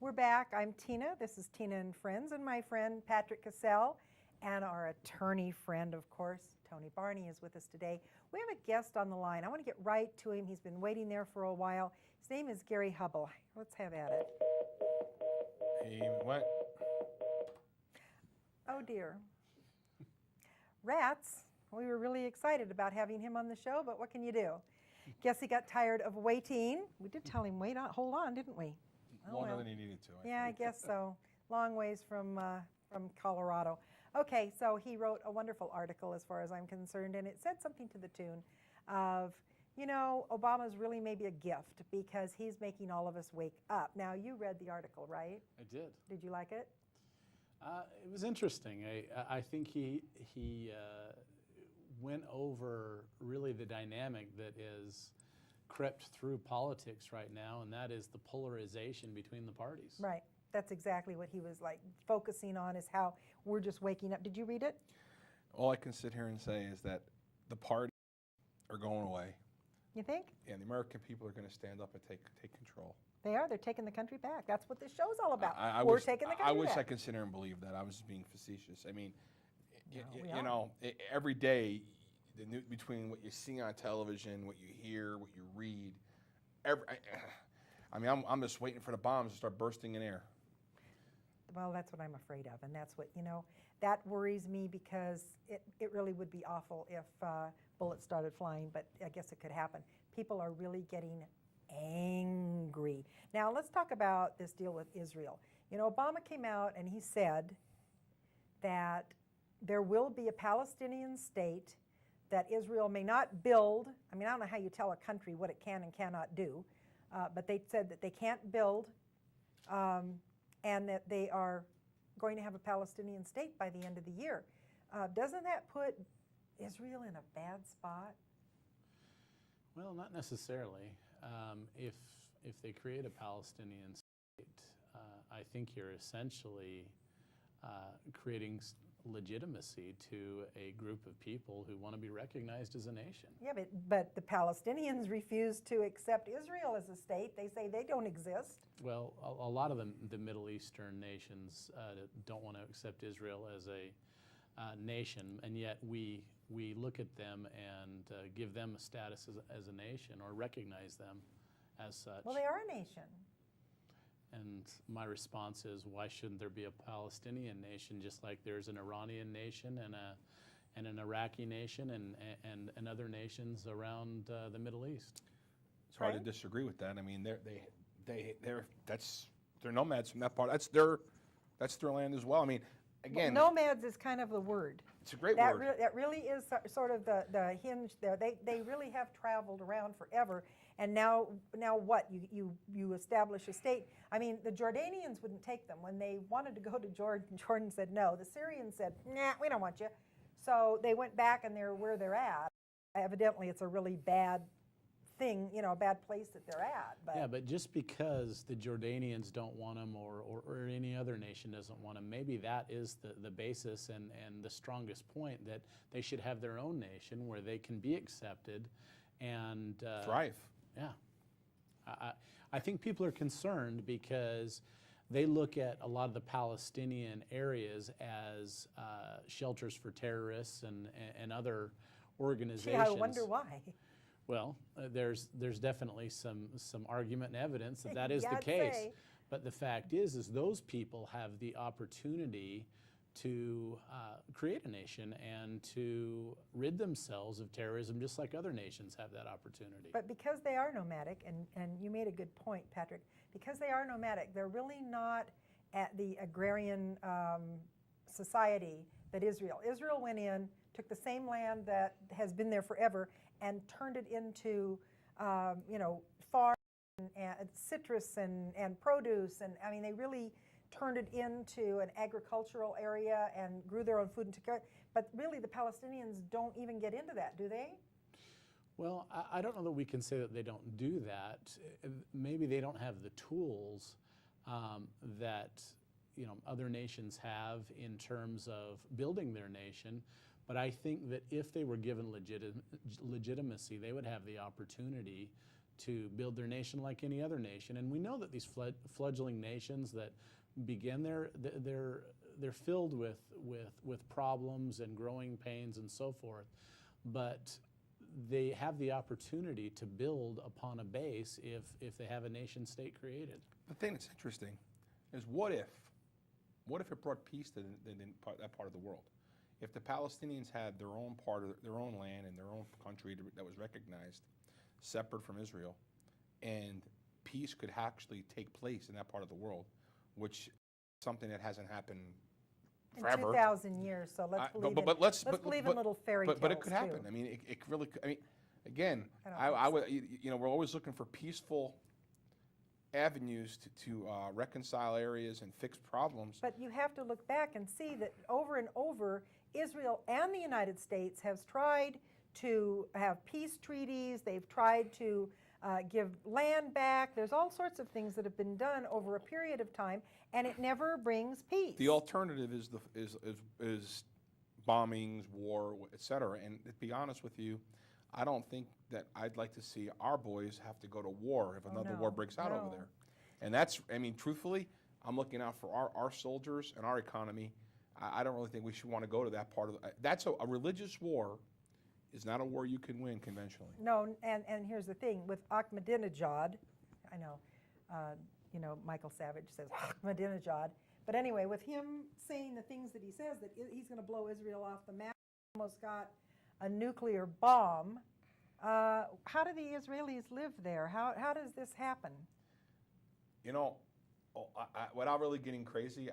We're back. I'm Tina. This is Tina and Friends, and my friend Patrick Casale, and our attorney friend, of course, Tony Barney, is with us today. We have a guest on the line. I want to get right to him. He's been waiting there for a while. His name is Gary Hubble. Let's have at it. He went. Oh, dear. Rats. We were really excited about having him on the show, but what can you do? Guess he got tired of waiting. We did tell him, wait on, hold on, didn't we? Longer than he needed to. I guess so. Long ways from Colorado. Okay, so he wrote a wonderful article as far as I'm concerned, and it said something to the tune of, you know, Obama's really maybe a gift because he's making all of us wake up. Now, you read the article, right? I did. Did you like it? It was interesting. I think he went over really the dynamic that is crept through politics right now, and that is the polarization between the parties. Right. That's exactly what he was like focusing on, is how we're just waking up. Did you read it? All I can sit here and say is that the parties are going away. You think? And the American people are going to stand up and take control. They are. They're taking the country back. That's what this show's all about. We're taking the country I wish back. I could sit here and believe that. I was just being facetious. I mean, No, you know, every day, between what you see on television, what you hear, what you read, I mean, I'm just waiting for the bombs to start bursting in air. Well, that's what I'm afraid of, and that's what, you know, that worries me because it really would be awful if bullets started flying, but I guess it could happen. People are really getting angry. Now, let's talk about this deal with Israel. You know, Obama came out and he said that there will be a Palestinian state that Israel may not build. I mean, I don't know how you tell a country what it can and cannot do, but they said that they can't build and that they are going to have a Palestinian state by the end of the year. Doesn't that put Israel in a bad spot? Well, not necessarily. If they create a Palestinian state, I think you're essentially creating legitimacy to a group of people who want to be recognized as a nation. Yeah, but the Palestinians refuse to accept Israel as a state. They say they don't exist. Well, a lot of the Middle Eastern nations don't want to accept Israel as a nation, and yet we look at them and give them a status as a nation or recognize them as such. Well, they are a nation. And my response is, why shouldn't there be a Palestinian nation, just like there's an Iranian nation and an Iraqi nation and other nations around the Middle East? It's hard to disagree with that. I mean, they're nomads from that part. That's their land as well. I mean, again, well, nomads is kind of the word. It's a great word. That really is sort of the hinge there. They really have traveled around forever, and now what? You establish a state. I mean, the Jordanians wouldn't take them when they wanted to go to Jordan. Jordan said no. The Syrians said, nah, we don't want you. So they went back, and they're where they're at. Evidently, it's a really bad thing, you know, a bad place that they're at. But yeah, but just because the Jordanians don't want them or any other nation doesn't want them, maybe that is the basis and the strongest point, that they should have their own nation where they can be accepted and thrive. Yeah. I think people are concerned because they look at a lot of the Palestinian areas as shelters for terrorists and other organizations. Gee, I wonder why. Well, there's definitely some argument and evidence that is the case. But the fact is those people have the opportunity to create a nation and to rid themselves of terrorism, just like other nations have that opportunity. But because they are nomadic, and you made a good point, Patrick, because they are nomadic, they're really not at the agrarian society that Israel. Israel went in, took the same land that has been there forever, and turned it into, you know, farm and citrus and produce, and I mean, they really turned it into an agricultural area and grew their own food and took care of it. But really, the Palestinians don't even get into that, do they? Well, I don't know that we can say that they don't do that. Maybe they don't have the tools that, you know, other nations have in terms of building their nation. But I think that if they were given legitimacy, they would have the opportunity to build their nation like any other nation. And we know that these fledgling nations that begin they're filled with problems and growing pains and so forth, but they have the opportunity to build upon a base if they have a nation state created. The thing that's interesting is what if it brought peace to that part of the world? If the Palestinians had their own part of their own land and their own country that was recognized, separate from Israel, and peace could actually take place in that part of the world, which is something that hasn't happened forever. In 2,000 years, so let's believe in little fairy tales. But it could too. happen. I mean, it really could. I mean, again, I would, we're always looking for peaceful avenues to reconcile areas and fix problems. But you have to look back and see that over and over, Israel and the United States has tried to have peace treaties. They've tried to give land back. There's all sorts of things that have been done over a period of time, and it never brings peace. The alternative is bombings, war, etc. And to be honest with you, I don't think that I'd like to see our boys have to go to war if another war breaks out over there. And that's, I mean, truthfully, I'm looking out for our soldiers and our economy. I don't really think we should want to go to that part of that's a religious war is not a war you can win conventionally. No, and here's the thing, with Ahmadinejad, I know, Michael Savage says Ahmadinejad, but anyway, with him saying the things that he says, that he's going to blow Israel off the map, almost got a nuclear bomb, how do the Israelis live there? How does this happen? You know, without really getting crazy,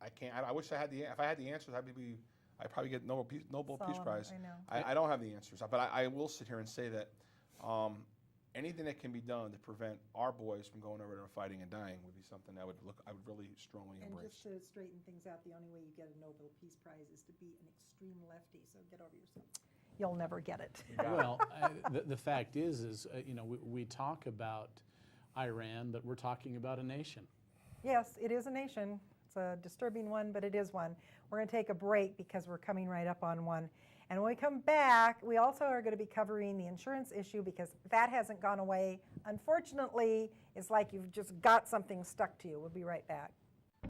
I can't. I wish I had if I had the answers, I'd probably get Nobel Peace Prize. I know. I don't have the answers, but I will sit here and say that anything that can be done to prevent our boys from going over there and fighting and dying would be something I would really strongly embrace. And just to straighten things out, the only way you get a Nobel Peace Prize is to be an extreme lefty. So get over yourself. You'll never get it. Well, the fact is we talk about Iran, but we're talking about a nation. Yes, it is a nation. It's a disturbing one, but it is one. We're going to take a break because we're coming right up on one. And when we come back, we also are going to be covering the insurance issue because that hasn't gone away. Unfortunately, it's like you've just got something stuck to you. We'll be right back.